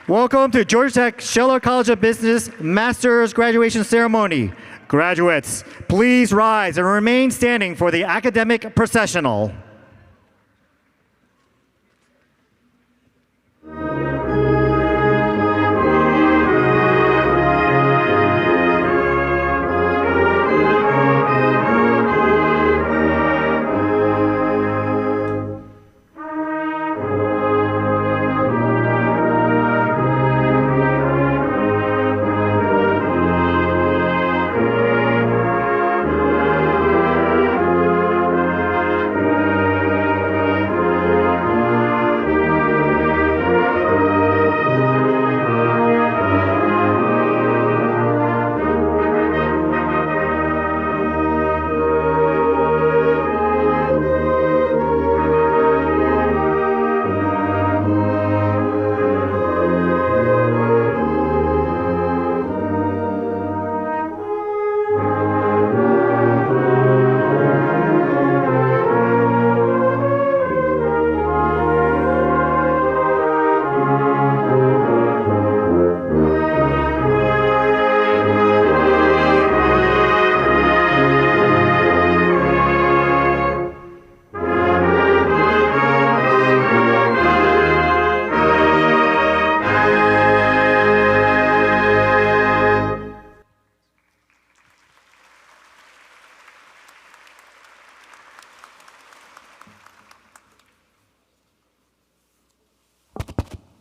Welcome to Georgia Tech Scheller College of Business Master's Graduation Ceremony. Graduates, please rise and remain standing for the academic processional.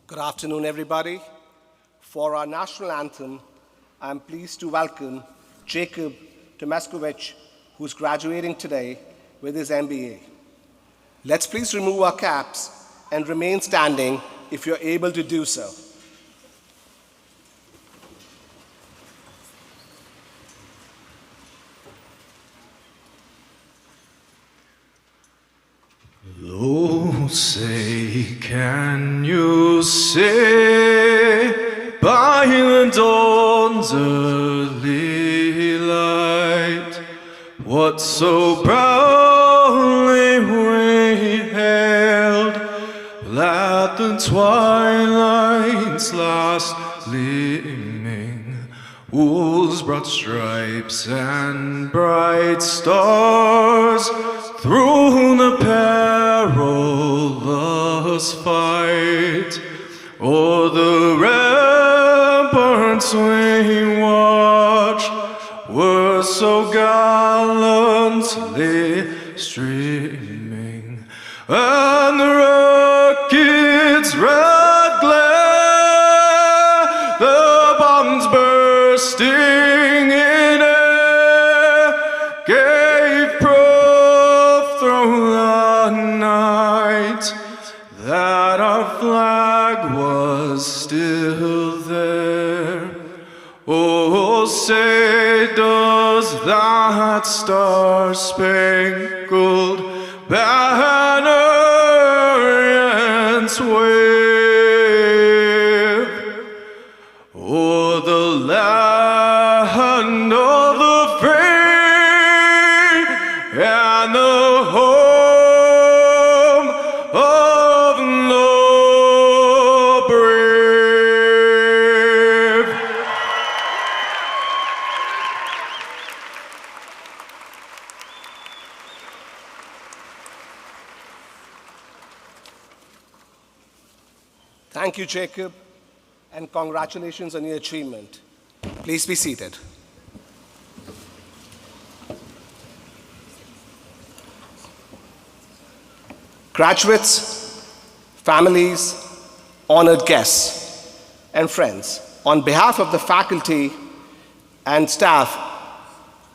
Good afternoon, everybody. For our national anthem, I'm pleased to welcome Jacob Tomaskovich, who's graduating today with his MBA. Let's please remove our caps and remain standing if you're able to do so. Oh, say, can you say by the dawn's early light what so proudly we hailed at the twilight's last gleaming, wool's broad stripes and bright stars through the perilous fight, o'er the ramparts we watched were so gallantly streaming, and the rocket's red glare, the bombs bursting in air, gave proof through the night that our flag was still there. Oh, say does that star-spangled banner yet wave o'er the land of the free and the home of the brave. Thank you, Jacob, and congratulations on your achievement. Please be seated. Graduates, families, honored guests, and friends, on behalf of the faculty and staff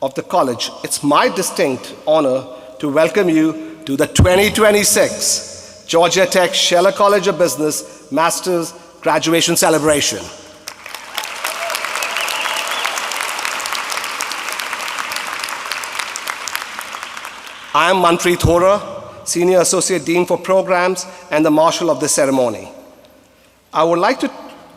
of the college, it's my distinct honor to welcome you to the 2026 Georgia Tech Scheller College of Business Master's Graduation Celebration. I am Manpreet Hora, Senior Associate Dean for Programs and the Marshal of this ceremony. I would like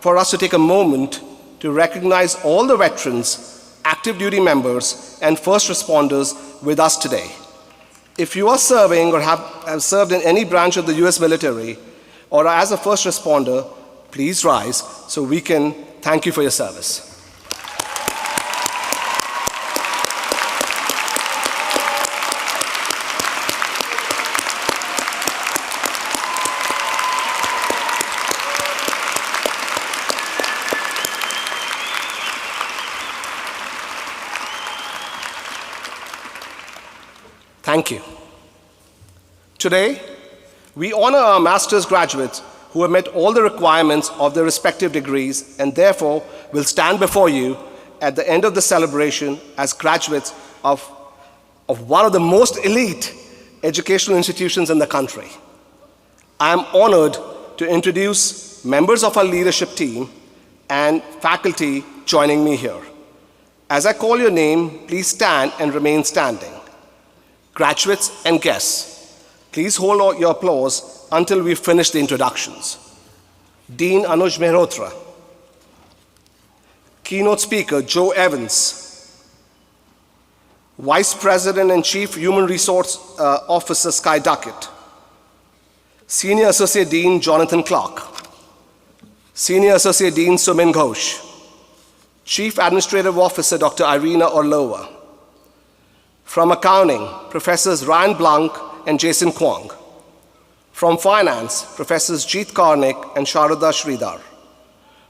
for us to take a moment to recognize all the veterans, active duty members, and first responders with us today. If you are serving or have served in any branch of the US military or as a first responder, Please rise so we can thank you for your service. Thank you. Today, we honor our master's graduates who have met all the requirements of their respective degrees and therefore will stand before you at the end of the celebration as graduates of one of the most elite educational institutions in the country. I am honored to introduce members of our leadership team and faculty joining me here. As I call your name, please stand and remain standing. Graduates and guests, please hold your applause until we finish the introductions. Dean Anuj Mehrotra, Keynote speaker Joe Evans, Vice President and Chief Human Resource Officer Sky Duckett, Senior Associate Dean Jonathan Clark, Senior Associate Dean Sumin Ghosh, Chief Administrative Officer Dr. Irina Orlova. From accounting, Professors Ryan Blanc and Jason Kwong. From finance, Professors Jeet Karnik and Sharada Sridhar.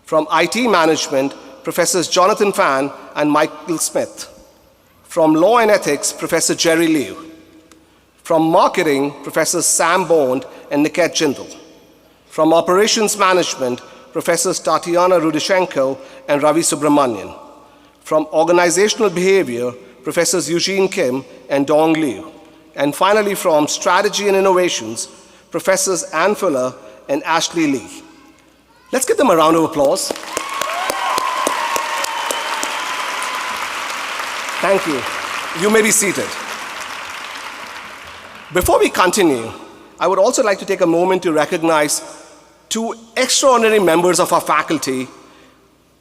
From IT management, Professors Jonathan Fan and Michael Smith. From law and ethics, Professor Jerry Liu. From marketing, Professors Sam Bond and Niket Jindal. From operations management, Professors Tatiana Rudishenko and Ravi Subramanian. From organizational behavior, Professors Eugene Kim and Dong Liu. And finally, from Strategy and Innovations, Professors Ann Fuller and Ashley Lee. Let's give them a round of applause. Thank you. You may be seated. Before we continue, I would also like to take a moment to recognize two extraordinary members of our faculty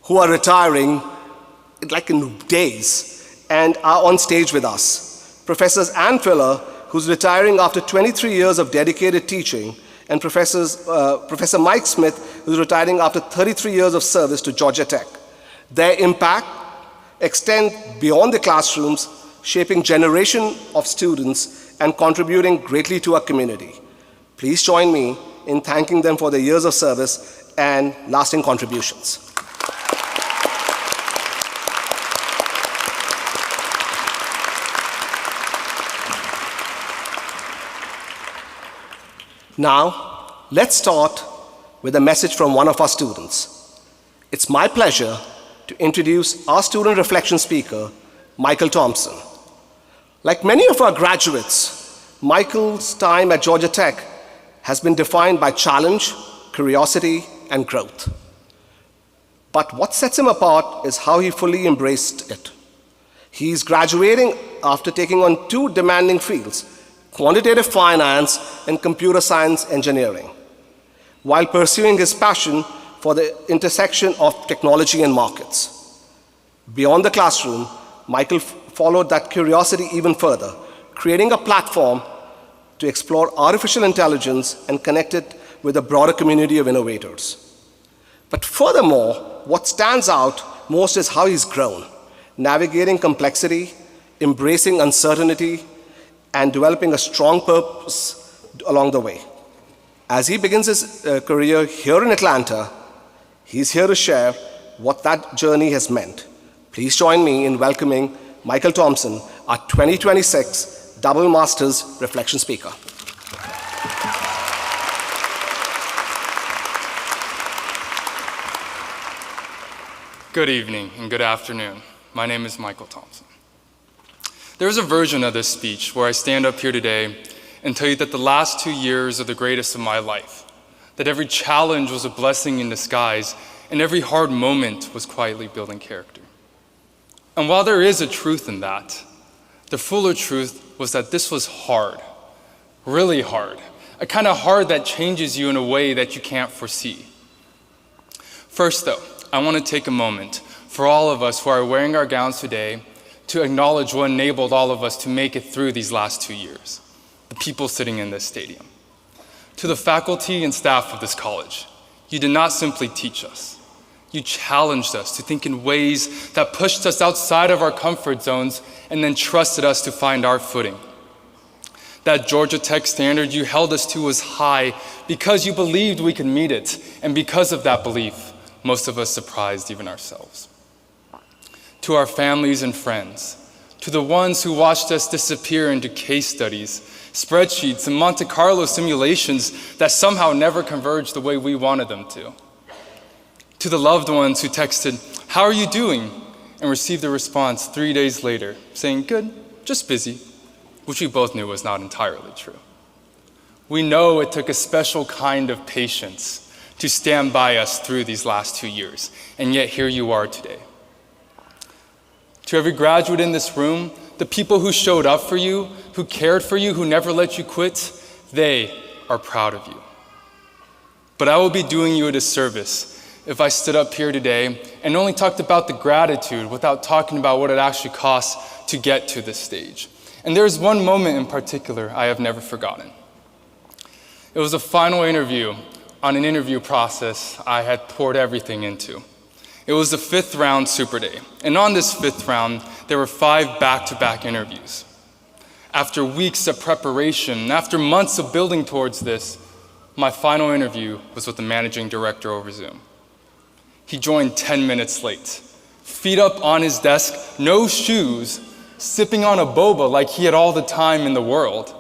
who are retiring like in days and are on stage with us. Professors Ann Fuller, who's retiring after 23 years of dedicated teaching, and Professor Mike Smith, who's retiring after 33 years of service to Georgia Tech. Their impact extends beyond the classrooms, shaping generation of students and contributing greatly to our community. Please join me in thanking them for their years of service and lasting contributions. Now, let's start with a message from one of our students. It's my pleasure to introduce our student reflection speaker, Michael Thompson. Like many of our graduates, Michael's time at Georgia Tech has been defined by challenge, curiosity, and growth. But what sets him apart is how he fully embraced it. He's graduating after taking on two demanding fields, quantitative finance and computer science engineering, while pursuing his passion for the intersection of technology and markets. Beyond the classroom, Michael followed that curiosity even further, creating a platform to explore artificial intelligence and connect it with a broader community of innovators. But furthermore, what stands out most is how he's grown, navigating complexity, embracing uncertainty, and developing a strong purpose along the way. As he begins his career here in Atlanta, he's here to share what that journey has meant. Please join me in welcoming Michael Thompson, our 2026 Double Masters Reflection Speaker. Good evening and good afternoon. My name is Michael Thompson. There's a version of this speech where I stand up here today and tell you that the last 2 years are the greatest of my life, that every challenge was a blessing in disguise, and every hard moment was quietly building character. And while there is a truth in that, the fuller truth was that this was hard, really hard, a kind of hard that changes you in a way that you can't foresee. First though, I want to take a moment for all of us who are wearing our gowns today to acknowledge what enabled all of us to make it through these last 2 years, the people sitting in this stadium. To the faculty and staff of this college, You did not simply teach us. You challenged us to think in ways that pushed us outside of our comfort zones and then trusted us to find our footing. That Georgia Tech standard you held us to was high because you believed we could meet it, and because of that belief, most of us surprised even ourselves. To our families and friends, to the ones who watched us disappear into case studies, spreadsheets, and Monte Carlo simulations that somehow never converged the way we wanted them to. To the loved ones who texted, "How are you doing?" and received a response 3 days later saying, "Good, just busy," which we both knew was not entirely true. We know it took a special kind of patience to stand by us through these last 2 years, and yet here you are today. To every graduate in this room, the people who showed up for you, who cared for you, who never let you quit, they are proud of you. But I will be doing you a disservice if I stood up here today and only talked about the gratitude without talking about what it actually costs to get to this stage. And there is one moment in particular I have never forgotten. It was a final interview on an interview process I had poured everything into. It was the 5th round Super Day, and on this 5th round, there were 5 back-to-back interviews. After weeks of preparation, after months of building towards this, my final interview was with the managing director over Zoom. He joined 10 minutes late, feet up on his desk, no shoes, sipping on a boba like he had all the time in the world.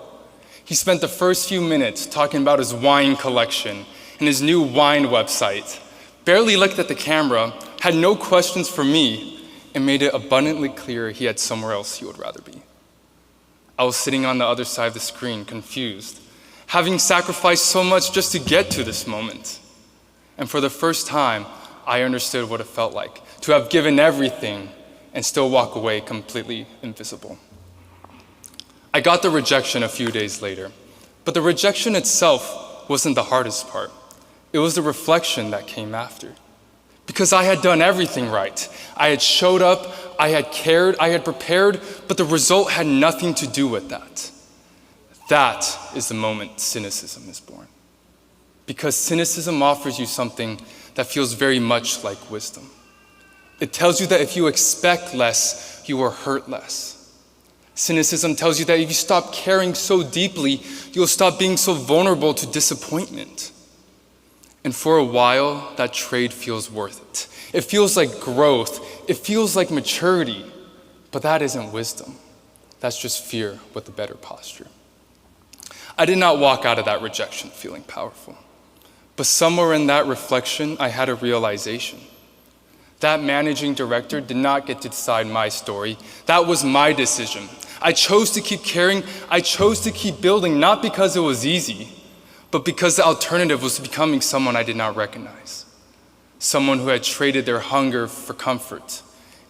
He spent the first few minutes talking about his wine collection and his new wine website, barely looked at the camera, had no questions for me, and made it abundantly clear he had somewhere else he would rather be. I was sitting on the other side of the screen, confused, having sacrificed so much just to get to this moment. And for the first time, I understood what it felt like to have given everything and still walk away completely invisible. I got the rejection a few days later, but the rejection itself wasn't the hardest part. It was the reflection that came after. Because I had done everything right. I had showed up, I had cared, I had prepared, but the result had nothing to do with that. That is the moment cynicism is born. Because cynicism offers you something that feels very much like wisdom. It tells you that if you expect less, you will hurt less. Cynicism tells you that if you stop caring so deeply, you'll stop being so vulnerable to disappointment. And for a while, that trade feels worth it. It feels like growth. It feels like maturity. But that isn't wisdom. That's just fear with a better posture. I did not walk out of that rejection feeling powerful. But somewhere in that reflection, I had a realization. That managing director did not get to decide my story. That was my decision. I chose to keep caring. I chose to keep building, not because it was easy, but because the alternative was becoming someone I did not recognize. Someone who had traded their hunger for comfort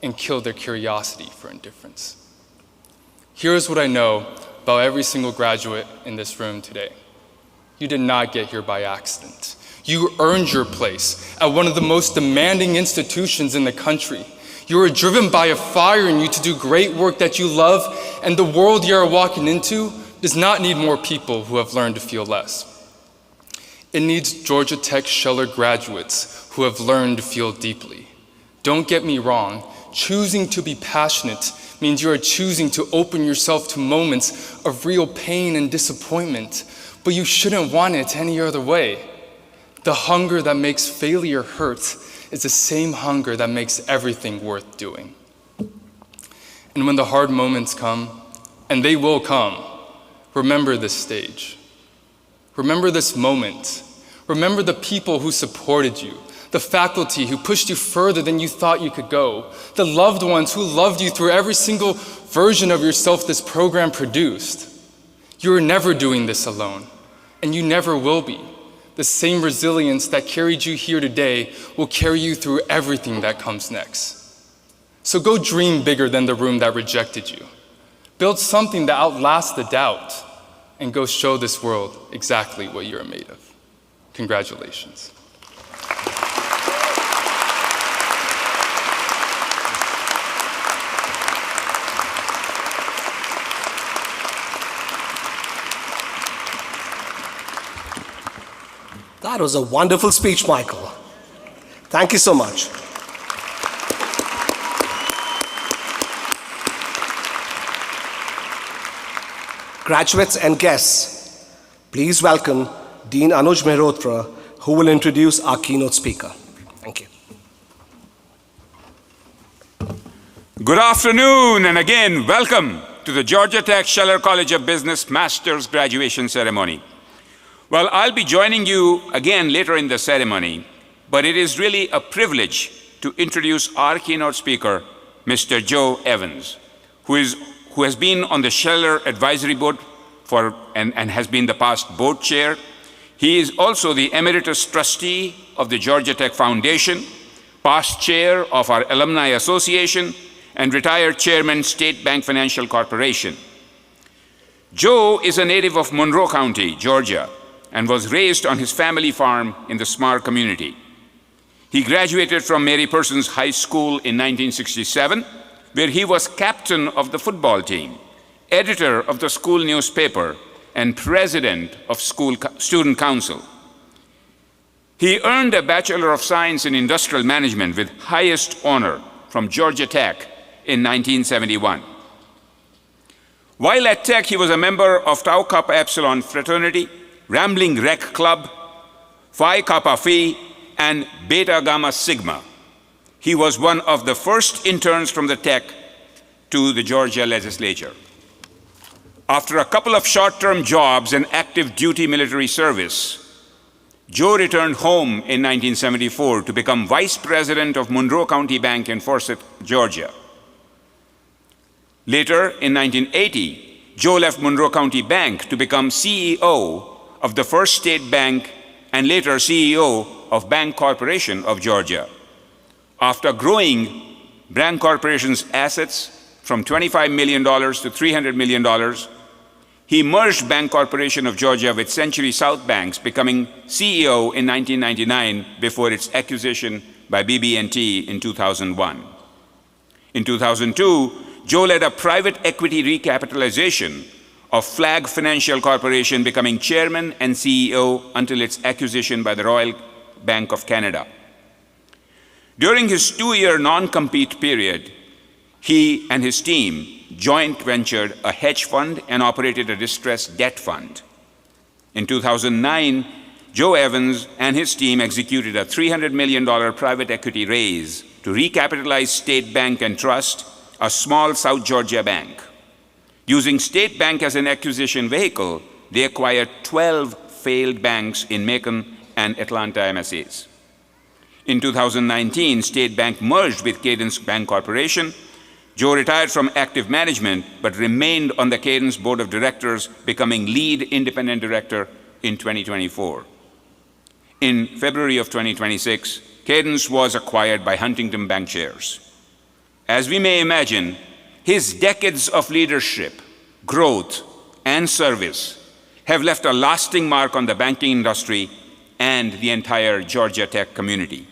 and killed their curiosity for indifference. Here's what I know about every single graduate in this room today. You did not get here by accident. You earned your place at one of the most demanding institutions in the country. You were driven by a fire in you to do great work that you love, and the world you are walking into does not need more people who have learned to feel less. It needs Georgia Tech Scheller graduates who have learned to feel deeply. Don't get me wrong, choosing to be passionate means you are choosing to open yourself to moments of real pain and disappointment, but you shouldn't want it any other way. The hunger that makes failure hurt is the same hunger that makes everything worth doing. And when the hard moments come, and they will come, remember this stage. Remember this moment. Remember the people who supported you, the faculty who pushed you further than you thought you could go, the loved ones who loved you through every single version of yourself this program produced. You are never doing this alone, and you never will be. The same resilience that carried you here today will carry you through everything that comes next. So go dream bigger than the room that rejected you. Build something that outlasts the doubt, and go show this world exactly what you're made of. Congratulations. That That was a wonderful speech, Michael. Thank you so much. Graduates and guests, please welcome Dean Anuj Mehrotra, who will introduce our keynote speaker. Thank you. Good afternoon, and again, welcome to the Georgia Tech Scheller College of Business Master's Graduation Ceremony. Well, I'll be joining you again later in the ceremony, but it is really a privilege to introduce our keynote speaker, Mr. Joe Evans, who has been on the Scheller Advisory Board and has been the past board chair. He is also the emeritus trustee of the Georgia Tech Foundation, past chair of our Alumni Association, and retired chairman, State Bank Financial Corporation. Joe is a native of Monroe County, Georgia, and was raised on his family farm in the Smar community. He graduated from Mary Persons High School in 1967, where he was captain of the football team, editor of the school newspaper, and president of student council. He earned a Bachelor of Science in Industrial Management with highest honor from Georgia Tech in 1971. While at Tech, he was a member of Tau Kappa Epsilon fraternity, Rambling Rec Club, Phi Kappa Phi, and Beta Gamma Sigma. He was one of the first interns from the Tech to the Georgia legislature. After a couple of short-term jobs and active duty military service, Joe returned home in 1974 to become vice president of Monroe County Bank in Forsyth, Georgia. Later, in 1980, Joe left Monroe County Bank to become CEO of the First State Bank and later CEO of Bank Corporation of Georgia. After growing Bank Corporation's assets from $25 million to $300 million, he merged Bank Corporation of Georgia with Century South Banks, becoming CEO in 1999 before its acquisition by BB&T in 2001. In 2002, Joe led a private equity recapitalization of Flag Financial Corporation, becoming chairman and CEO until its acquisition by the Royal Bank of Canada. During his 2-year non-compete period, he and his team joint ventured a hedge fund and operated a distressed debt fund. In 2009, Joe Evans and his team executed a $300 million private equity raise to recapitalize State Bank and Trust, a small South Georgia bank. Using State Bank as an acquisition vehicle, they acquired 12 failed banks in Macon and Atlanta MSAs. In 2019, State Bank merged with Cadence Bank Corporation. Joe retired from active management, but remained on the Cadence Board of Directors, becoming lead independent director in 2024. In February of 2026, Cadence was acquired by Huntington Bancshares. As we may imagine, his decades of leadership, growth, and service have left a lasting mark on the banking industry and the entire Georgia Tech community.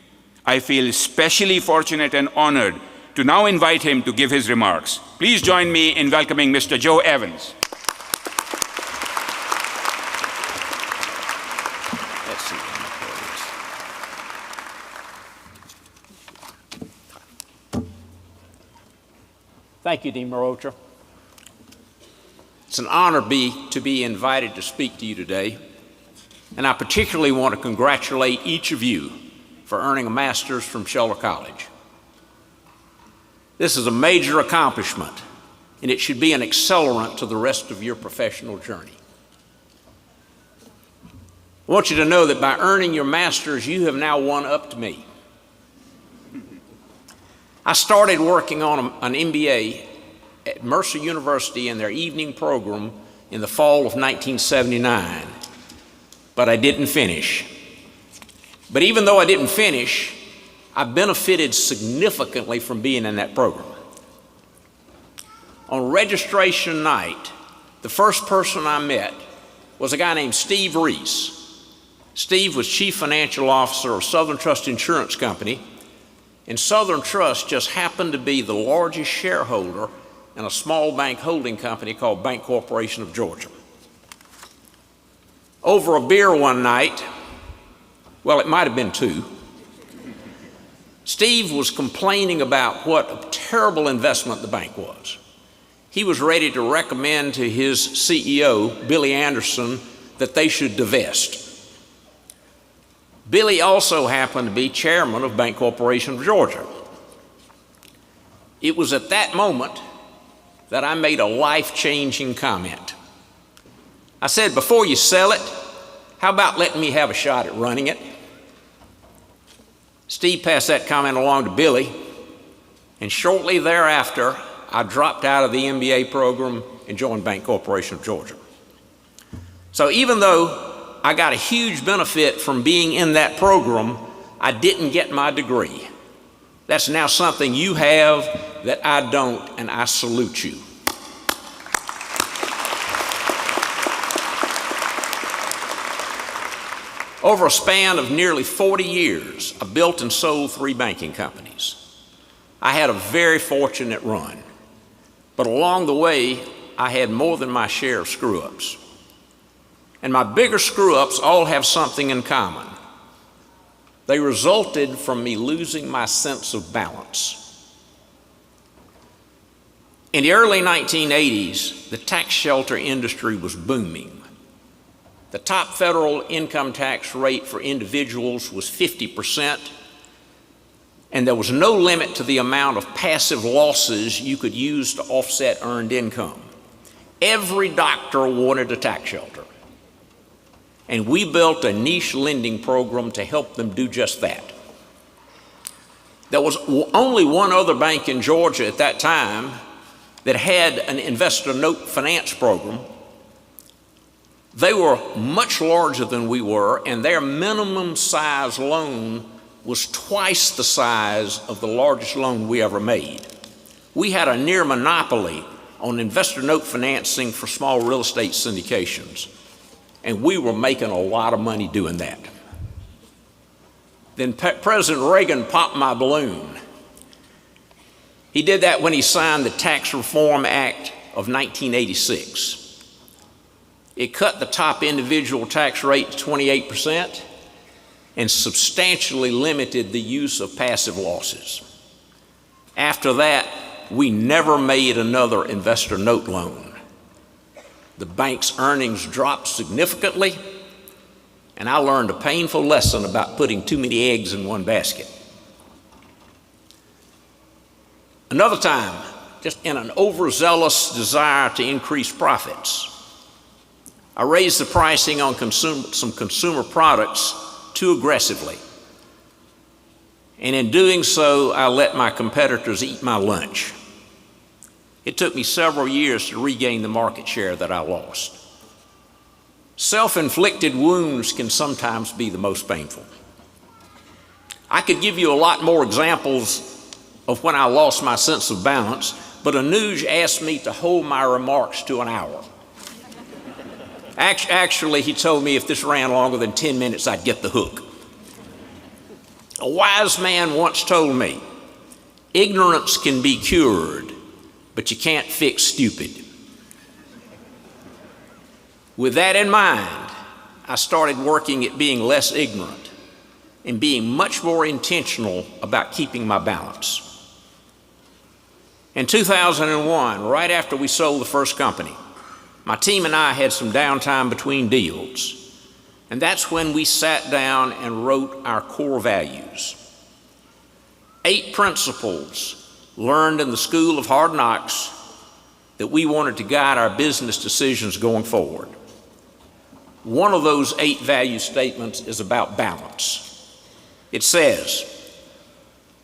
I feel especially fortunate and honored to now invite him to give his remarks. Please join me in welcoming Mr. Joe Evans. Thank you, Dean Mehrotra. It's an honor to be invited to speak to you today, and I particularly want to congratulate each of you for earning a master's from Scheller College. This is a major accomplishment, and it should be an accelerant to the rest of your professional journey. I want you to know that by earning your master's, you have now one-upped me. I started working on an MBA at Mercer University in their evening program in the fall of 1979, but I didn't finish. But even though I didn't finish, I benefited significantly from being in that program. On registration night, the first person I met was a guy named Steve Reese. Steve was Chief Financial Officer of Southern Trust Insurance Company, and Southern Trust just happened to be the largest shareholder in a small bank holding company called Bank Corporation of Georgia. Over a beer one night, Well, it might have been 2. Steve was complaining about what a terrible investment the bank was. He was ready to recommend to his CEO, Billy Anderson, that they should divest. Billy also happened to be chairman of Bank Corporation of Georgia. It was at that moment that I made a life-changing comment. I said, before you sell it, how about letting me have a shot at running it? Steve passed that comment along to Billy, and shortly thereafter, I dropped out of the MBA program and joined Bank Corporation of Georgia. So even though I got a huge benefit from being in that program, I didn't get my degree. That's now something you have that I don't, and I salute you. Over a span of nearly 40 years, I built and sold 3 banking companies. I had a very fortunate run, but along the way, I had more than my share of screw-ups. And my bigger screw-ups all have something in common. They resulted from me losing my sense of balance. In the early 1980s, the tax shelter industry was booming. The top federal income tax rate for individuals was 50%, and there was no limit to the amount of passive losses you could use to offset earned income. Every doctor wanted a tax shelter, and we built a niche lending program to help them do just that. There was only one other bank in Georgia at that time that had an investor note finance program. They were much larger than we were, and their minimum size loan was twice the size of the largest loan we ever made. We had a near monopoly on investor note financing for small real estate syndications, and we were making a lot of money doing that. Then President Reagan popped my balloon. He did that when he signed the Tax Reform Act of 1986. It cut the top individual tax rate to 28% and substantially limited the use of passive losses. After that, we never made another investor note loan. The bank's earnings dropped significantly, and I learned a painful lesson about putting too many eggs in one basket. Another time, just in an overzealous desire to increase profits, I raised the pricing on some consumer products too aggressively. And in doing so, I let my competitors eat my lunch. It took me several years to regain the market share that I lost. Self-inflicted wounds can sometimes be the most painful. I could give you a lot more examples of when I lost my sense of balance, but Anuj asked me to hold my remarks to an hour. Actually, he told me if this ran longer than 10 minutes, I'd get the hook. A wise man once told me, ignorance can be cured, but you can't fix stupid. With that in mind, I started working at being less ignorant and being much more intentional about keeping my balance. In 2001, right after we sold the first company, my team and I had some downtime between deals, and that's when we sat down and wrote our core values. 8 principles learned in the School of Hard Knocks that we wanted to guide our business decisions going forward. One of those 8 value statements is about balance. It says,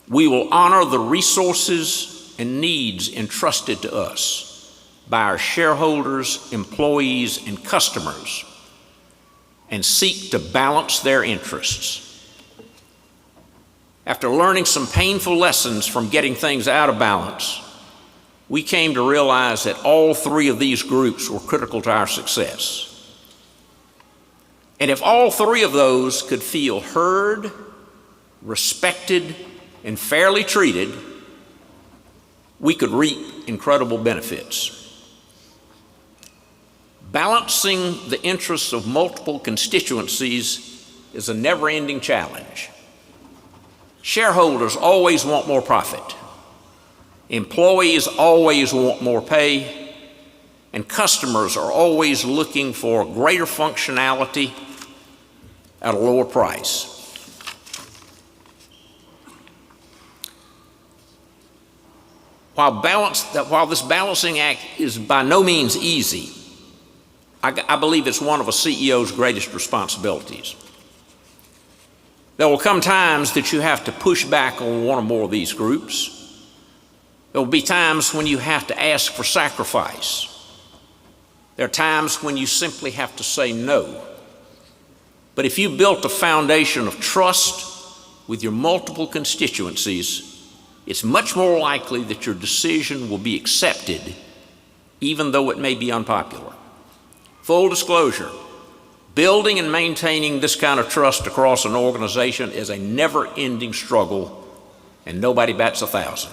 we will honor the resources and needs entrusted to us by our shareholders, employees, and customers, and seek to balance their interests. After learning some painful lessons from getting things out of balance, we came to realize that all 3 of these groups were critical to our success. And if all 3 of those could feel heard, respected, and fairly treated, we could reap incredible benefits. Balancing the interests of multiple constituencies is a never-ending challenge. Shareholders always want more profit. Employees always want more pay. And customers are always looking for greater functionality at a lower price. While this balancing act is by no means easy, I believe it's one of a CEO's greatest responsibilities. There will come times that you have to push back on one or more of these groups. There will be times when you have to ask for sacrifice. There are times when you simply have to say no. But if you built a foundation of trust with your multiple constituencies, it's much more likely that your decision will be accepted, even though it may be unpopular. Full disclosure, building and maintaining this kind of trust across an organization is a never-ending struggle, and nobody bats 1,000.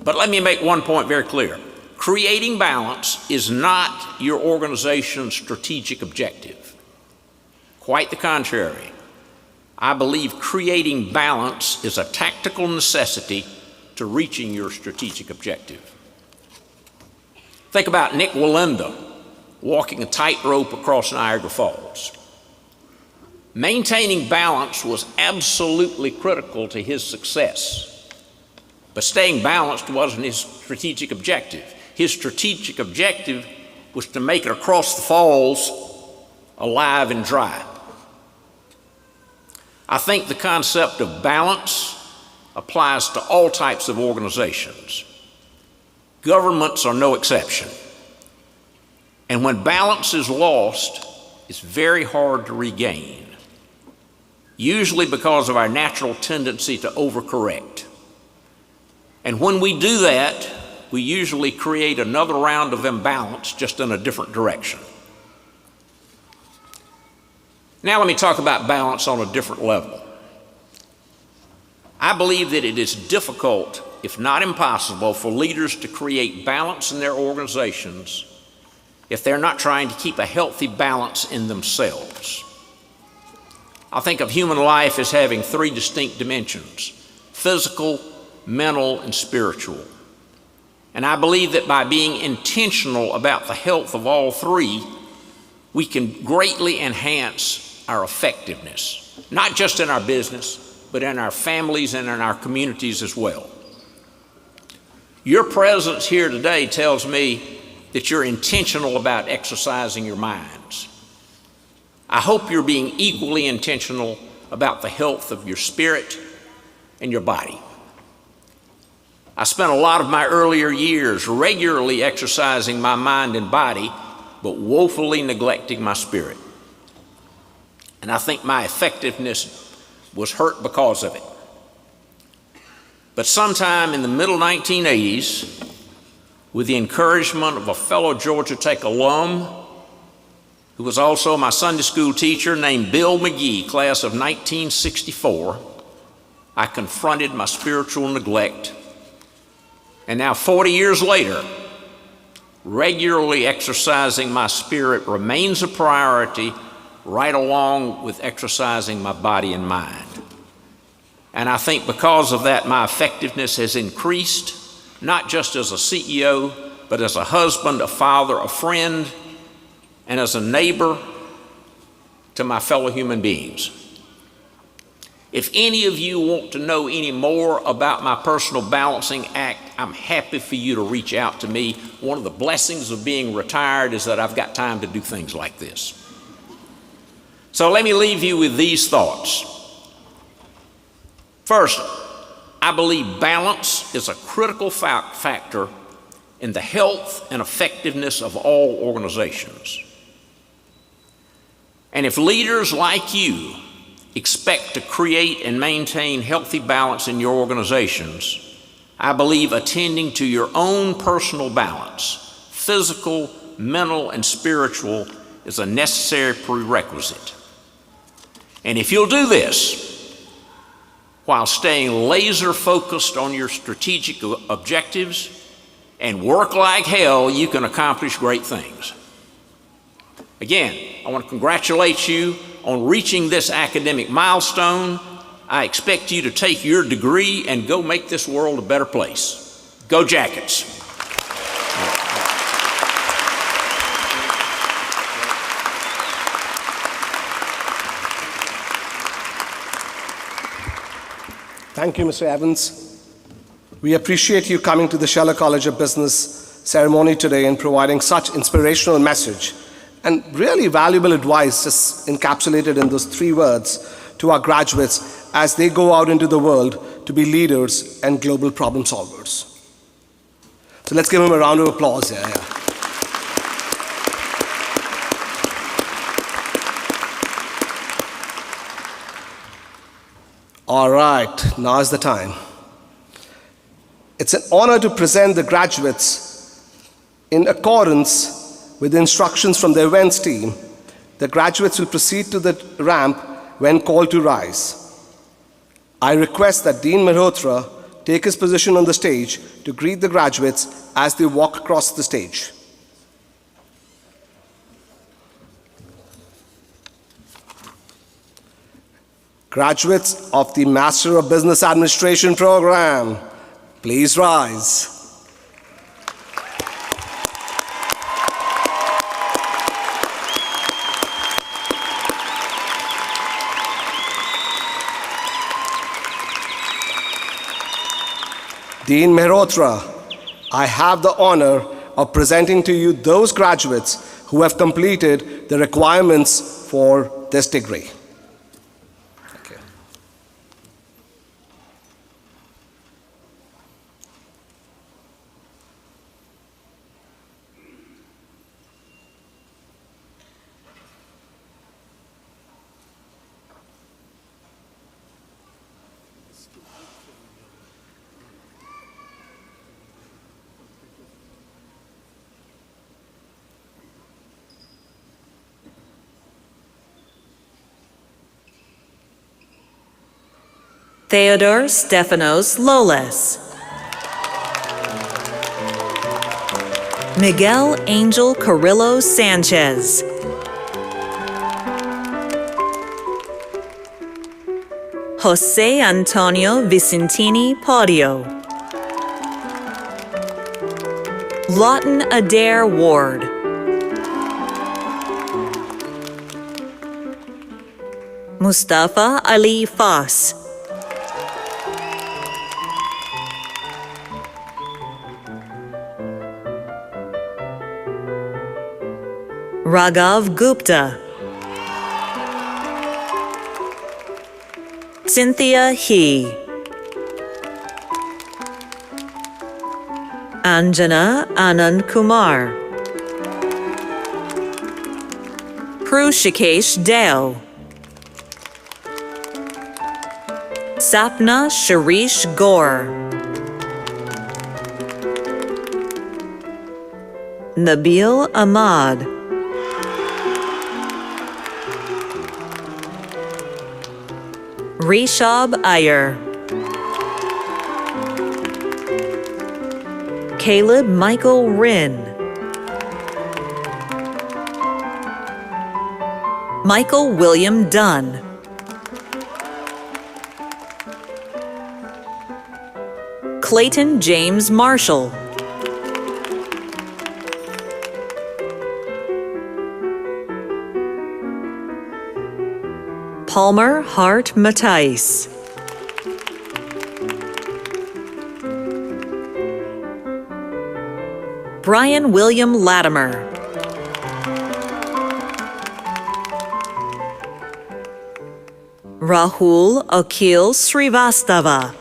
But let me make one point very clear. Creating balance is not your organization's strategic objective. Quite the contrary. I believe creating balance is a tactical necessity to reaching your strategic objective. Think about Nick Wallenda walking a tightrope across Niagara Falls. Maintaining balance was absolutely critical to his success, but staying balanced wasn't his strategic objective. His strategic objective was to make it across the falls alive and dry. I think the concept of balance applies to all types of organizations. Governments are no exception. And when balance is lost, it's very hard to regain, usually because of our natural tendency to overcorrect. And when we do that, we usually create another round of imbalance, just in a different direction. Now let me talk about balance on a different level. I believe that it is difficult, if not impossible, for leaders to create balance in their organizations if they're not trying to keep a healthy balance in themselves. I think of human life as having three distinct dimensions: physical, mental, and spiritual. And I believe that by being intentional about the health of all three, we can greatly enhance our effectiveness, not just in our business, but in our families and in our communities as well. Your presence here today tells me that you're intentional about exercising your minds. I hope you're being equally intentional about the health of your spirit and your body. I spent a lot of my earlier years regularly exercising my mind and body, but woefully neglecting my spirit. And I think my effectiveness was hurt because of it. But sometime in the middle 1980s, with the encouragement of a fellow Georgia Tech alum, who was also my Sunday school teacher, named Bill McGee, class of 1964, I confronted my spiritual neglect. And now 40 years later, regularly exercising my spirit remains a priority, right along with exercising my body and mind. And I think because of that, my effectiveness has increased, not just as a CEO, but as a husband, a father, a friend, and as a neighbor to my fellow human beings. If any of you want to know any more about my personal balancing act, I'm happy for you to reach out to me. One of the blessings of being retired is that I've got time to do things like this. So let me leave you with these thoughts. First, I believe balance is a critical factor in the health and effectiveness of all organizations. And if leaders like you expect to create and maintain healthy balance in your organizations, I believe attending to your own personal balance, physical, mental, and spiritual, is a necessary prerequisite. And if you'll do this, while staying laser focused on your strategic objectives and work like hell, you can accomplish great things. Again, I want to congratulate you on reaching this academic milestone. I expect you to take your degree and go make this world a better place. Go Jackets. Thank you, Mr. Evans. We appreciate you coming to the Scheller College of Business ceremony today and providing such inspirational message and really valuable advice just encapsulated in those 3 words to our graduates as they go out into the world to be leaders and global problem solvers. So let's give them a round of applause here. Yeah. All right, now is the time. It's an honor to present the graduates in accordance with the instructions from the events team. The graduates will proceed to the ramp when called to rise. I request that Dean Mehrotra take his position on the stage to greet the graduates as they walk across the stage. Graduates of the Master of Business Administration program, please rise. Dean Mehrotra, I have the honor of presenting to you those graduates who have completed the requirements for this degree. Okay. Theodore Stefanos Loles. Miguel Angel Carrillo Sanchez. Jose Antonio Vicentini Podio. Lawton Adair Ward. Mustafa Ali Foss. Raghav Gupta. Cynthia He. Anjana Anand Kumar. Prushikesh Deo. Sapna Sharish Gaur. Nabil Ahmad. Rishab Iyer. Caleb Michael Rinn. Michael William Dunn. Clayton James Marshall. Palmer Hart Matthijs. Brian William Latimer. Rahul Akhil Srivastava.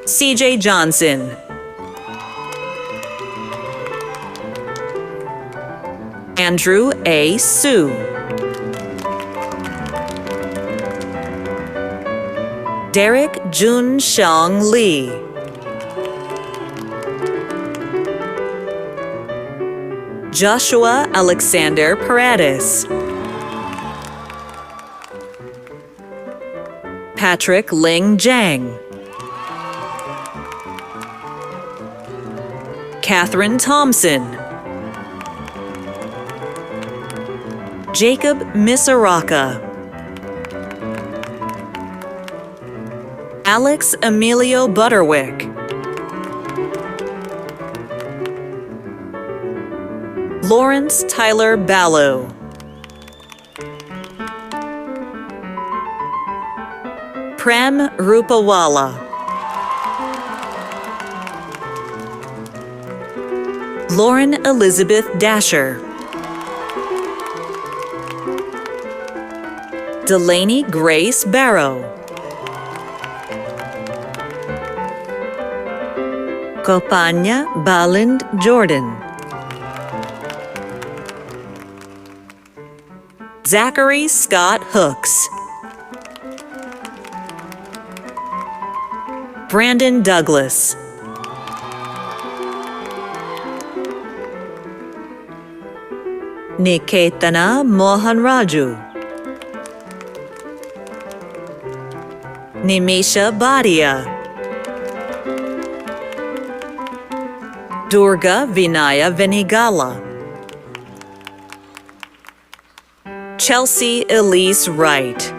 CJ Johnson. Andrew A. Sue. Derek Jun Xiang Lee. Joshua Alexander Paradis. Patrick Ling Jiang. Catherine Thompson. Jacob Misaraka, Alex Emilio Butterwick, Lawrence Tyler Ballo, Prem Rupawala, Lauren Elizabeth Dasher, Delaney Grace Barrow, Kopanya Balind Jordan, Zachary Scott Hooks, Brandon Douglas, Niketana Mohanraju, Nimisha Bhatia, Durga Vinaya Venigala, Chelsea Elise Wright,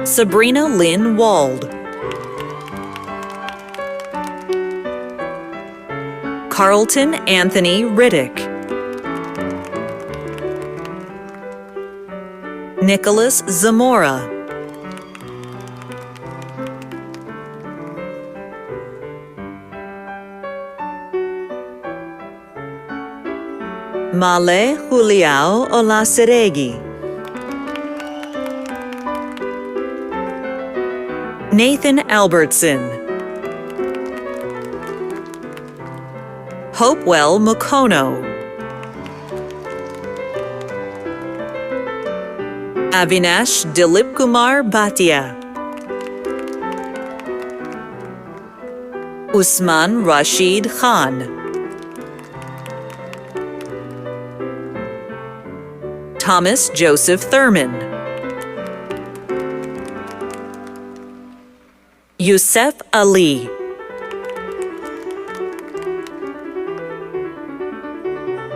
Sabrina Lynn Wald, Carlton Anthony Riddick, Nicholas Zamora, Male Juliao Olaseregi, Nathan Albertson, Hopewell Mukono, Avinash Dilipkumar Bhatia, Usman Rashid Khan, Thomas Joseph Thurman, Youssef Ali,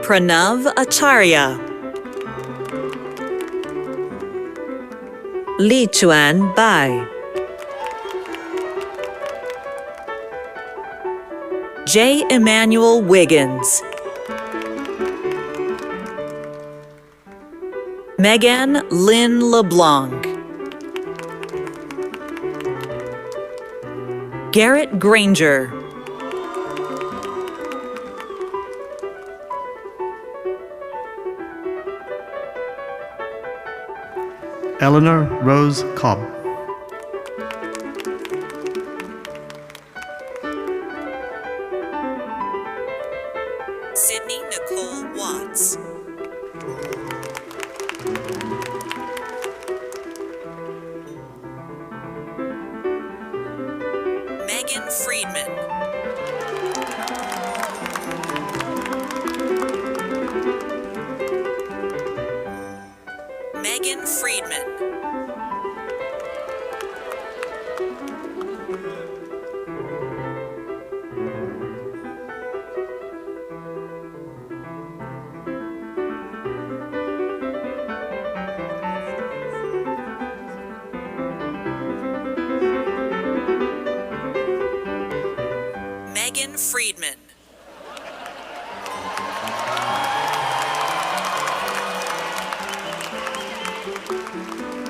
Pranav Acharya, Li Chuan Bai, J. Emmanuel Wiggins, Megan Lynn LeBlanc, Garrett Granger, Eleanor Rose Cobb, Sydney Nicole Watts, Megan Friedman, Megan Friedman, Megan Friedman,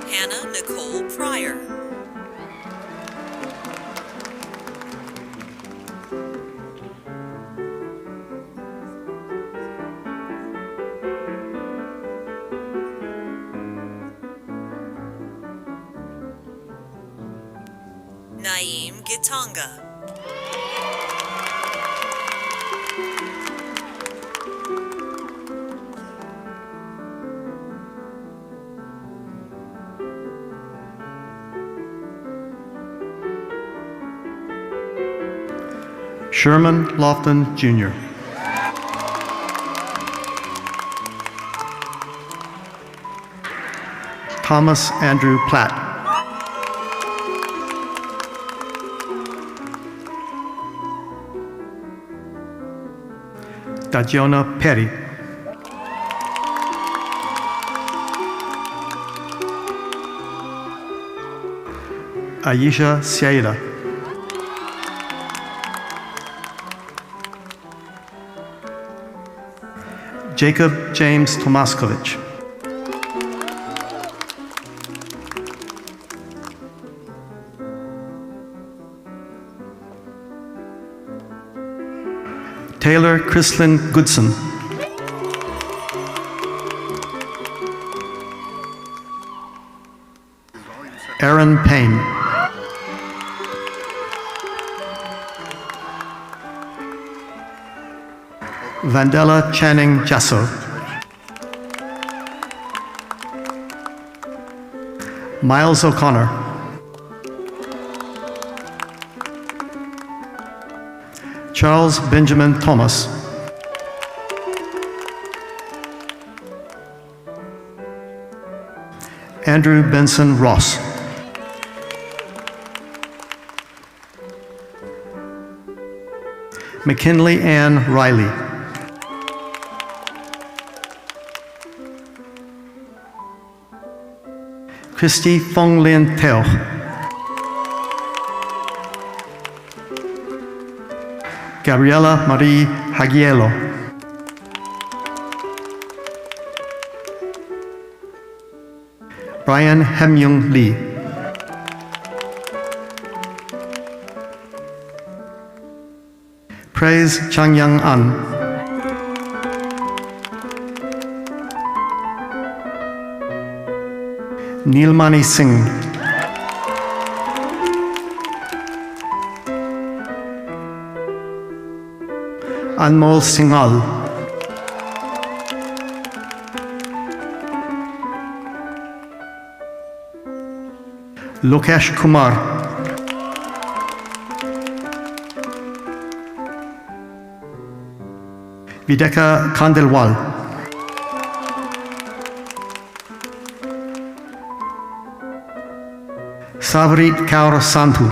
Hannah Nicole Pryor, Naeem Gitanga, Sherman Lofton Jr., Thomas Andrew Platt, Dajona Petty, Aisha Scheller. Jacob James Tomaskovich. Taylor Chrislyn Goodson. Aaron Payne. Vandella Channing Jasso. Miles O'Connor. Charles Benjamin Thomas. Andrew Benson Ross. McKinley Ann Riley. Christy Fong Lin Teo. Gabriela Marie Hagielo. Brian Hemyoung Lee. Praise Changyang An. Neelmani Singh. Anmol Singhal. Lokesh Kumar. Videka Kandelwal. Savrit Kaur Sandhu.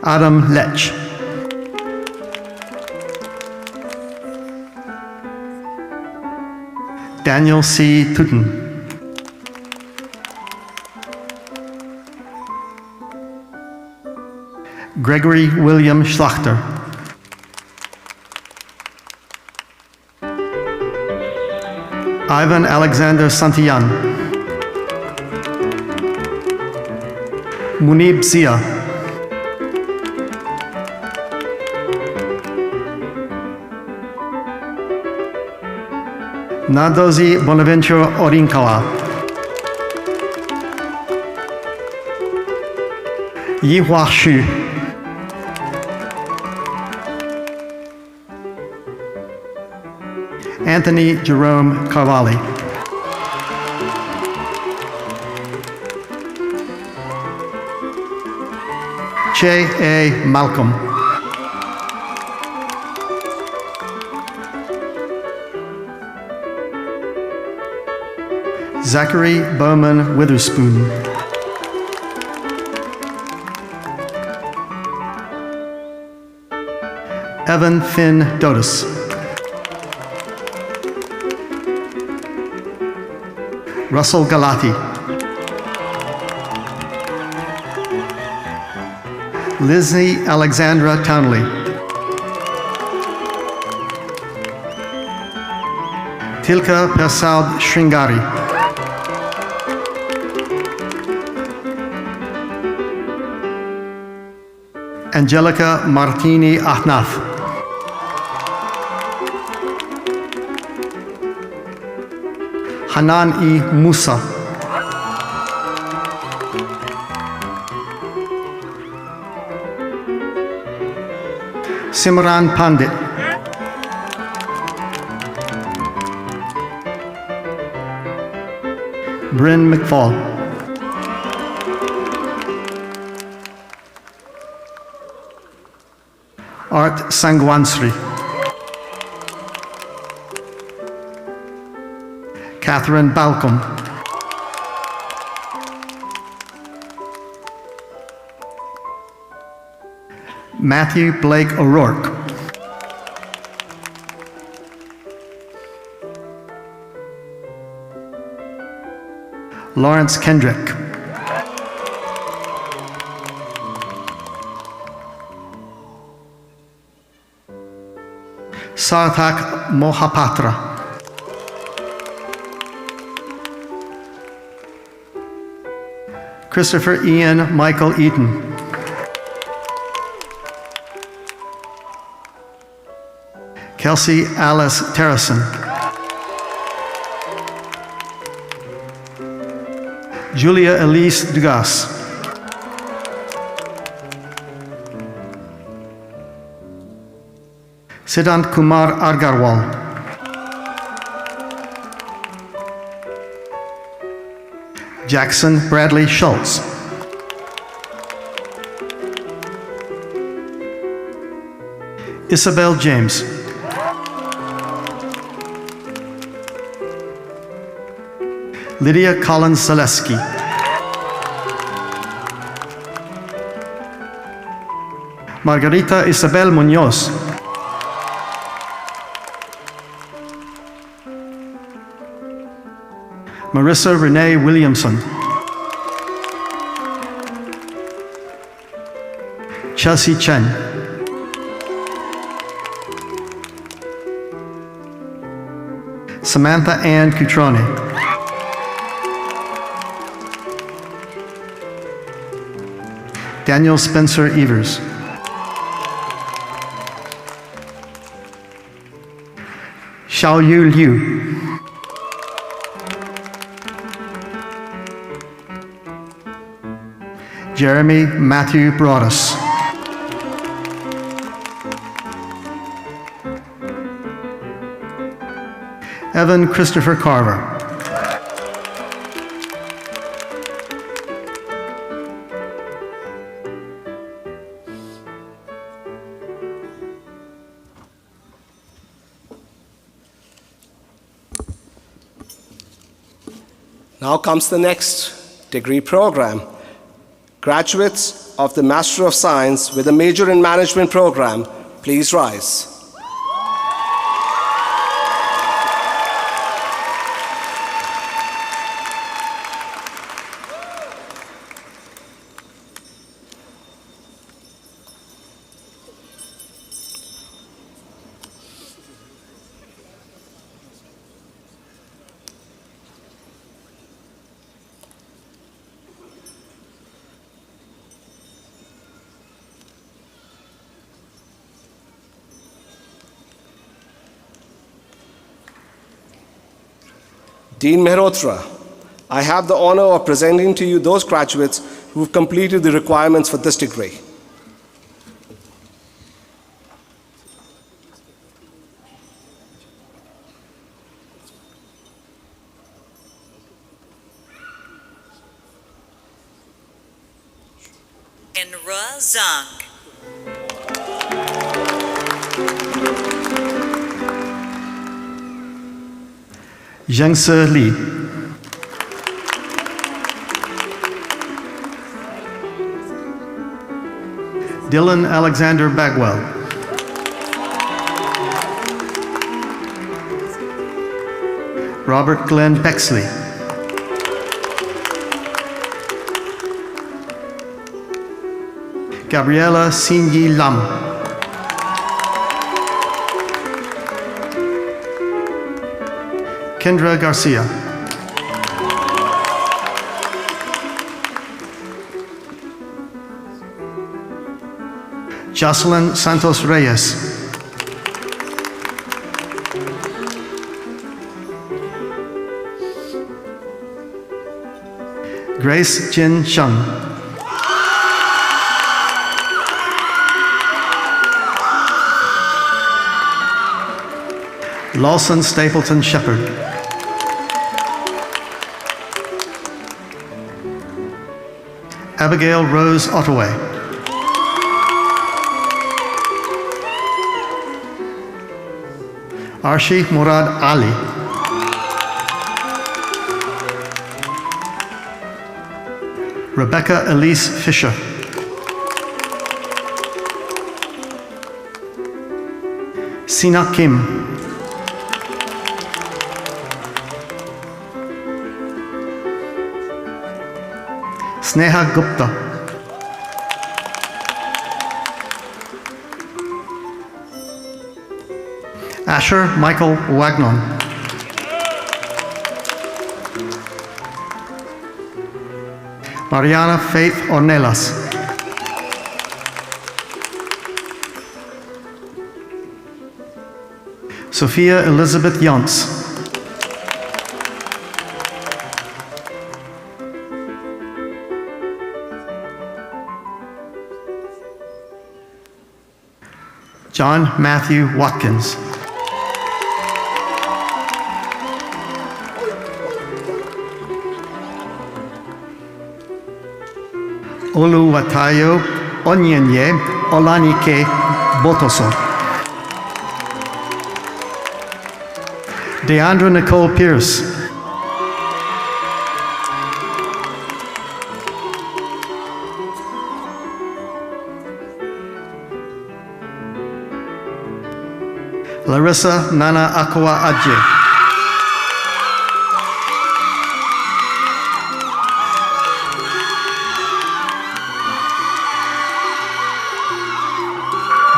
Adam Lech. Daniel C. Tutten. Gregory William Schlachter. Ivan Alexander Santillan. Munib Zia. Nadozi Bonaventure Orinkawa. Yihua Xu. Anthony Jerome Carvalli. Che A. Malcolm. Zachary Bowman Witherspoon. Evan Finn Dotis. Russell Galati. Lizzie Alexandra Townley. Tilka Persaud Shringari. Angelica Martini Ahnath. Hanan E. Musa. Simran Pandit. Bryn McFall. Art Sangwansri. Catherine Balcom. Matthew Blake O'Rourke. Lawrence Kendrick. Sarthak Mohapatra. Christopher Ian Michael Eaton. Kelsey Alice Terrason. Julia Elise Dugas. Siddhant Kumar Agarwal. Jackson Bradley Schultz. Isabel James. Lydia Collins Zaleski. Margarita Isabel Munoz. Marissa Renee Williamson. Chelsea Chen. Samantha Ann Cutrone. Daniel Spencer Evers. Xiaoyu Liu. Jeremy Matthew Broadus. Evan Christopher Carver. Now comes the next degree program. Graduates of the Master of Science with a major in management program, please rise. Dean Mehrotra, I have the honor of presenting to you those graduates who have completed the requirements for this degree. Enra Zhang. Zhengse Li. Dylan Alexander Bagwell. Robert Glenn Bexley. Gabriela Sinyi Lam. Kendra Garcia. Jocelyn Santos Reyes. Grace Jin Sheng. Lawson Stapleton Shepard. Abigail Rose Ottaway. Arshi Murad Ali. Rebecca Elise Fisher. Sina Kim. Sneha Gupta. Asher Michael Wagnon. Mariana Faith Ornelas. Sophia Elizabeth Yonts. John Matthew Watkins. Oluwatayo Onyenye Olanike Botoso. Deandra Nicole Pierce. Larissa Nana Akwa Adje.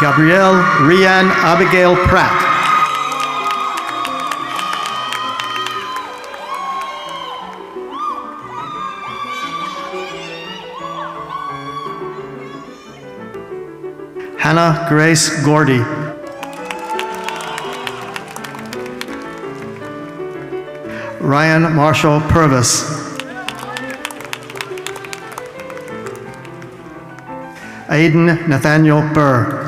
Gabrielle Rian Abigail Pratt. Hannah Grace Gordy. Ryan Marshall Purvis. Aiden Nathaniel Burr.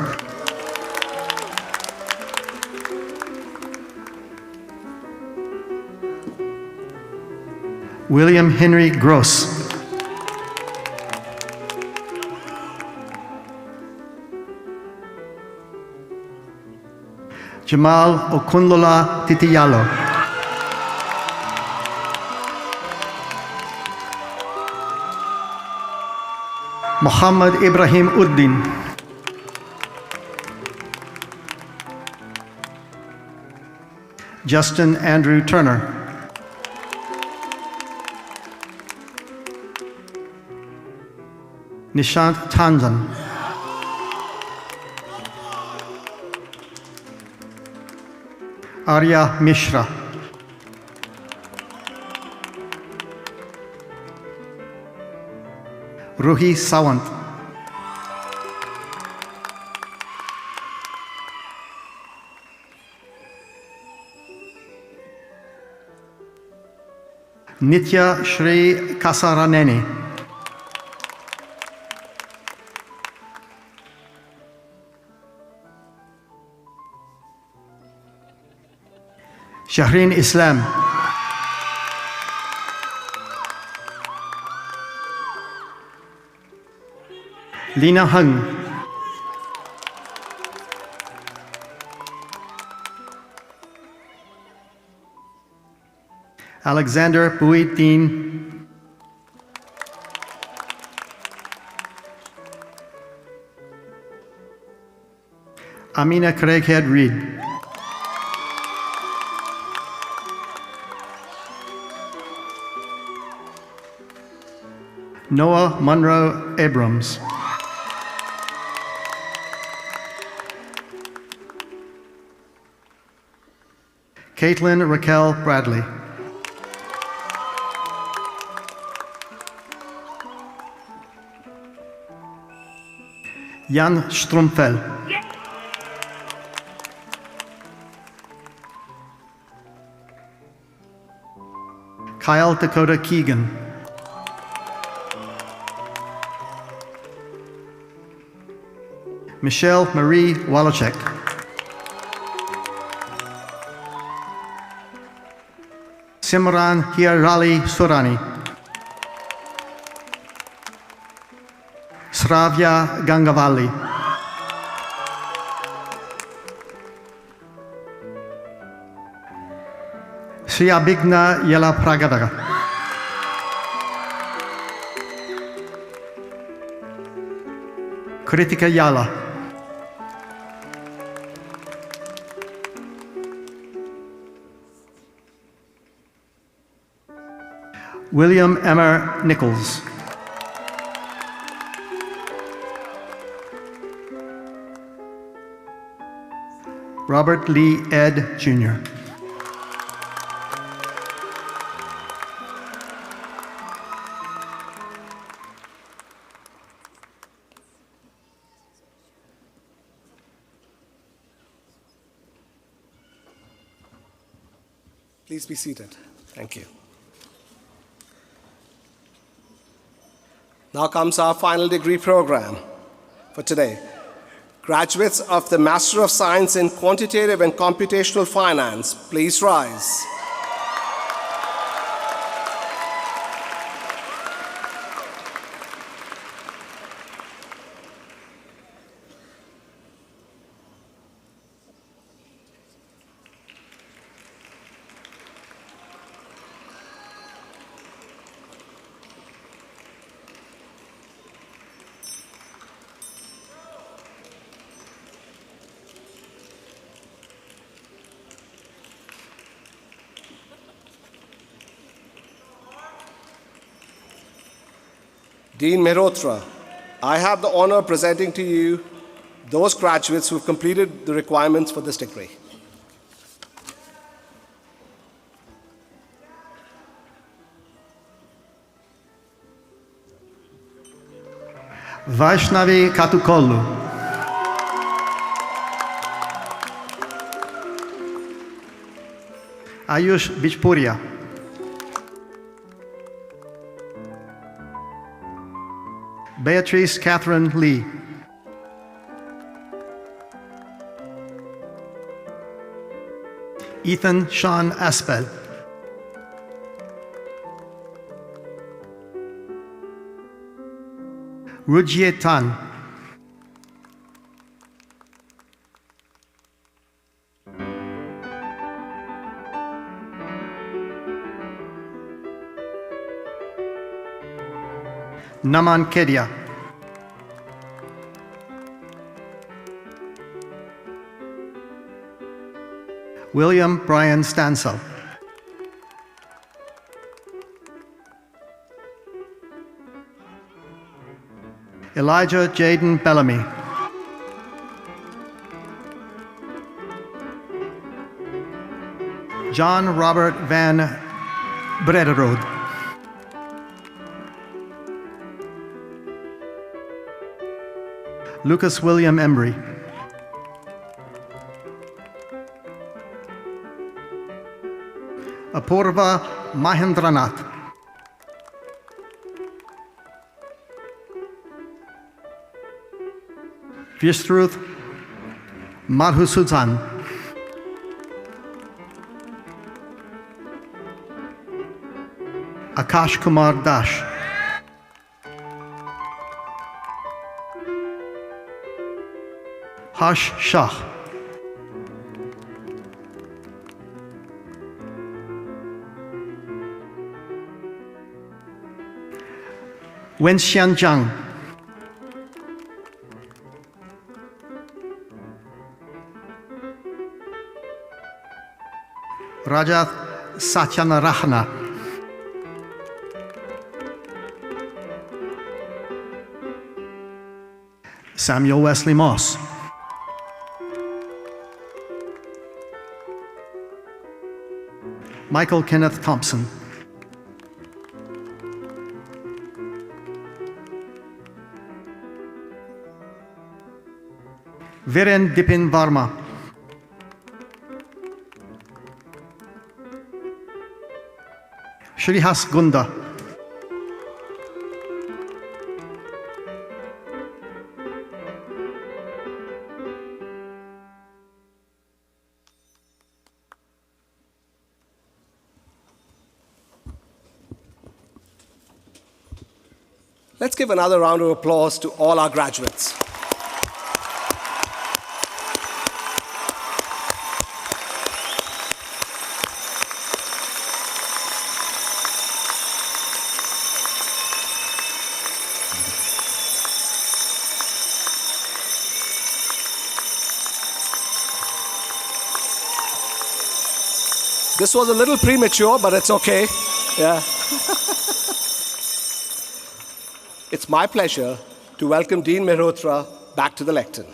William Henry Gross. Jamal Okunlola Titiyalo. Muhammad Ibrahim Uddin. Justin Andrew Turner. Nishant Tanzan. Arya Mishra. Ruhi Sawant. Nitya Shri Kasaraneni. Shahrin Islam. Lina Hung. Alexander Buitin. Amina Craighead Reed. Noah Monroe Abrams. Caitlin Raquel Bradley. Jan Strumfel. Kyle Dakota Keegan. Michelle Marie Wallachek. Simran Hirali Surani. Sravya Gangavalli. Sriabigna Yela Pragadaga. Kritika Yala. William Emmer Nichols. Robert Lee Ed, Jr. Please be seated. Thank you. Now comes our final degree program for today. Graduates of the Master of Science in Quantitative and Computational Finance, please rise. Dean Mehrotra, I have the honor of presenting to you those graduates who have completed the requirements for this degree. Vaishnavi Katukollu. Ayush Bijpuria. Beatrice Catherine Lee. Ethan Sean Aspel. Rujie Tan. Naman Kedia. William Brian Stansel. Elijah Jaden Bellamy. John Robert Van Brederode. Lucas William Embry. Apurva Mahendranath. Vishruth Madhusudhan. Akash Kumar Dash. Harsh Shah. Wenxian Zhang. Rajath Satyanarahana. Samuel Wesley Moss. Michael Kenneth Thompson. Viren Dipin Varma. Shrihas Gunda. Let's give another round of applause to all our graduates. This was a little premature, but it's okay. Yeah. It's my pleasure to welcome Dean Mehrotra back to the lectern.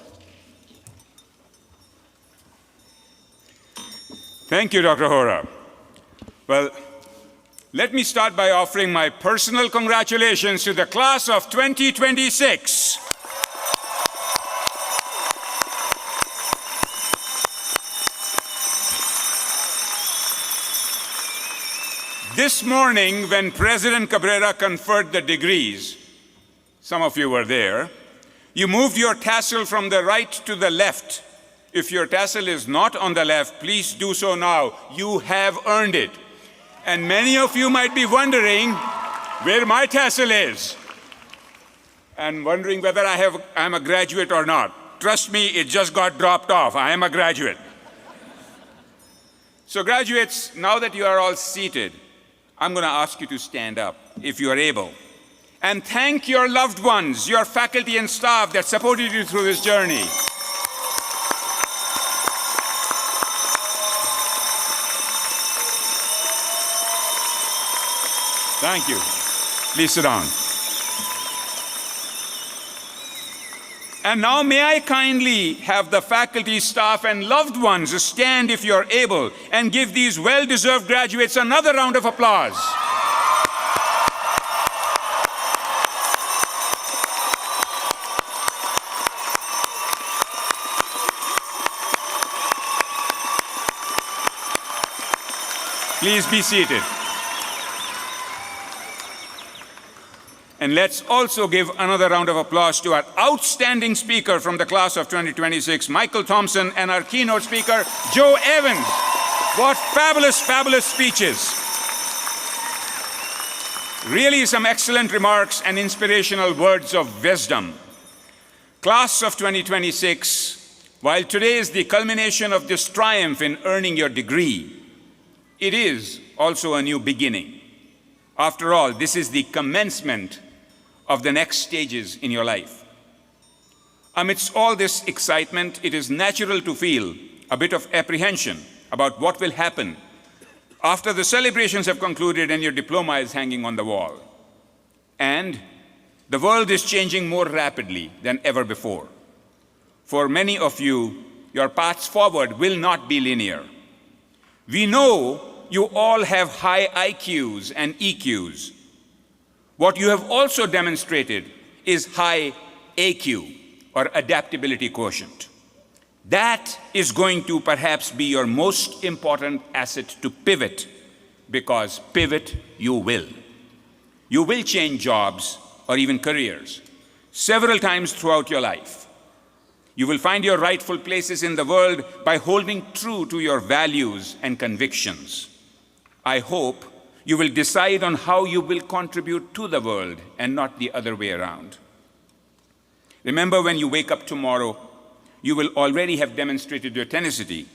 Thank you, Dr. Hora. Well, let me start by offering my personal congratulations to the class of 2026. This morning, when President Cabrera conferred the degrees, some of you were there, you moved your tassel from the right to the left. If your tassel is not on the left, please do so now. You have earned it. And many of you might be wondering where my tassel is and wondering whether I'm a graduate or not. Trust me, it just got dropped off. I am a graduate. So graduates, now that you are all seated, I'm going to ask you to stand up, if you are able, and thank your loved ones, your faculty and staff that supported you through this journey. Thank you. Please sit down. And now may I kindly have the faculty, staff, and loved ones stand if you're able and give these well-deserved graduates another round of applause. Please be seated. And let's also give another round of applause to our outstanding speaker from the class of 2026, Michael Thompson, and our keynote speaker, Joe Evans. What fabulous, fabulous speeches. Really some excellent remarks and inspirational words of wisdom. Class of 2026, while today is the culmination of this triumph in earning your degree, it is also a new beginning. After all, this is the commencement of the next stages in your life. Amidst all this excitement, it is natural to feel a bit of apprehension about what will happen after the celebrations have concluded and your diploma is hanging on the wall. And the world is changing more rapidly than ever before. For many of you, your paths forward will not be linear. We know you all have high IQs and EQs. What you have also demonstrated is high AQ, or adaptability quotient. That is going to perhaps be your most important asset to pivot, because pivot you will. You will change jobs or even careers several times throughout your life. You will find your rightful places in the world by holding true to your values and convictions. I hope you will decide on how you will contribute to the world and not the other way around. Remember, when you wake up tomorrow, you will already have demonstrated your tenacity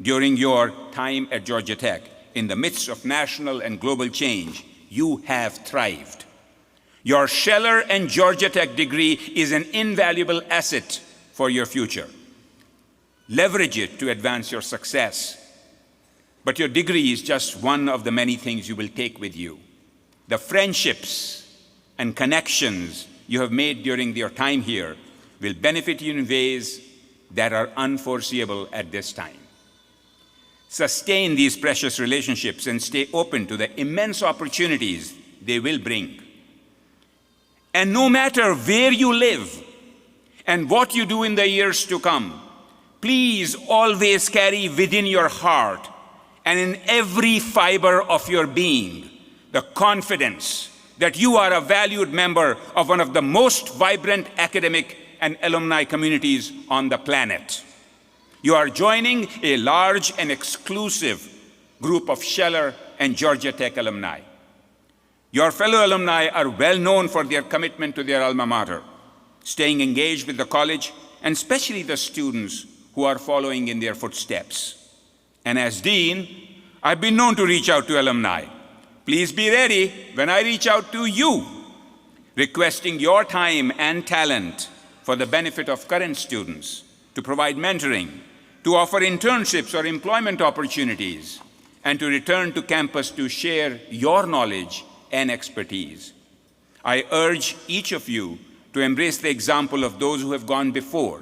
during your time at Georgia Tech. In the midst of national and global change, you have thrived. Your Scheller and Georgia Tech degree is an invaluable asset for your future. Leverage it to advance your success. But your degree is just one of the many things you will take with you. The friendships and connections you have made during your time here will benefit you in ways that are unforeseeable at this time. Sustain these precious relationships and stay open to the immense opportunities they will bring. And no matter where you live and what you do in the years to come, please always carry within your heart and in every fiber of your being the confidence that you are a valued member of one of the most vibrant academic and alumni communities on the planet. You are joining a large and exclusive group of Scheller and Georgia Tech alumni. Your fellow alumni are well known for their commitment to their alma mater, staying engaged with the college, and especially the students who are following in their footsteps. And as dean, I've been known to reach out to alumni. Please be ready when I reach out to you, requesting your time and talent for the benefit of current students, to provide mentoring, to offer internships or employment opportunities, and to return to campus to share your knowledge and expertise. I urge each of you to embrace the example of those who have gone before.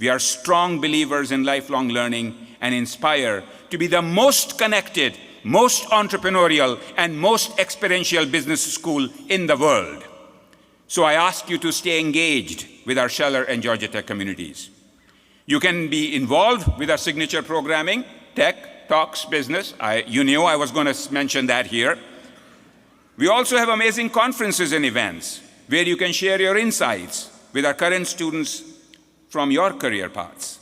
We are strong believers in lifelong learning and inspire to be the most connected, most entrepreneurial, and most experiential business school in the world. So I ask you to stay engaged with our Scheller and Georgia Tech communities. You can be involved with our signature programming, Tech Talks Business. You knew I was going to mention that here. We also have amazing conferences and events where you can share your insights with our current students from your career paths.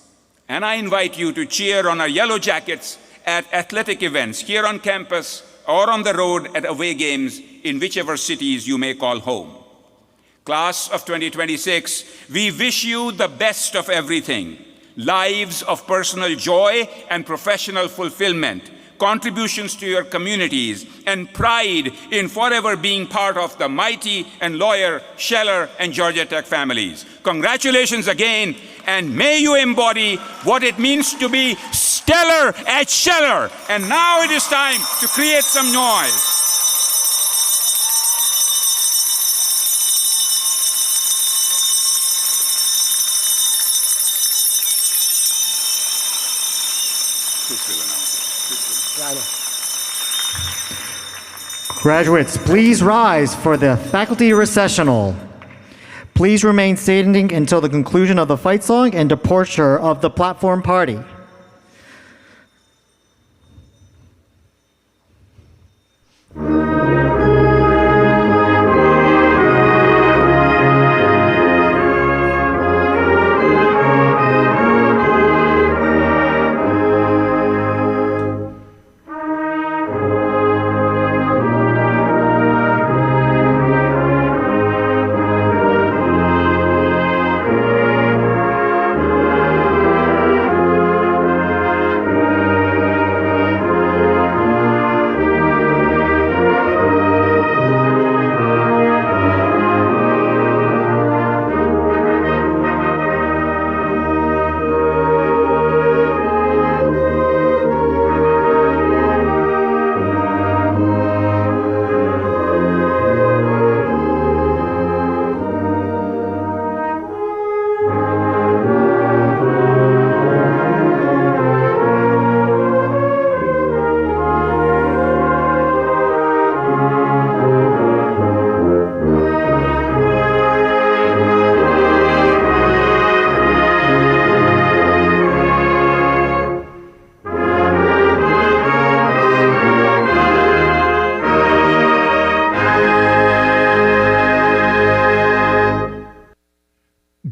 And I invite you to cheer on our yellow jackets at athletic events here on campus or on the road at away games in whichever cities you may call home. Class of 2026, we wish you the best of everything. Lives of personal joy and professional fulfillment, contributions to your communities, and pride in forever being part of the mighty and loyal Scheller and Georgia Tech families. Congratulations again, and may you embody what it means to be stellar at Scheller. And now it is time to create some noise. Graduates, please rise for the faculty recessional. Please remain standing until the conclusion of the fight song and departure of the platform party.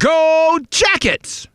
Go Jackets!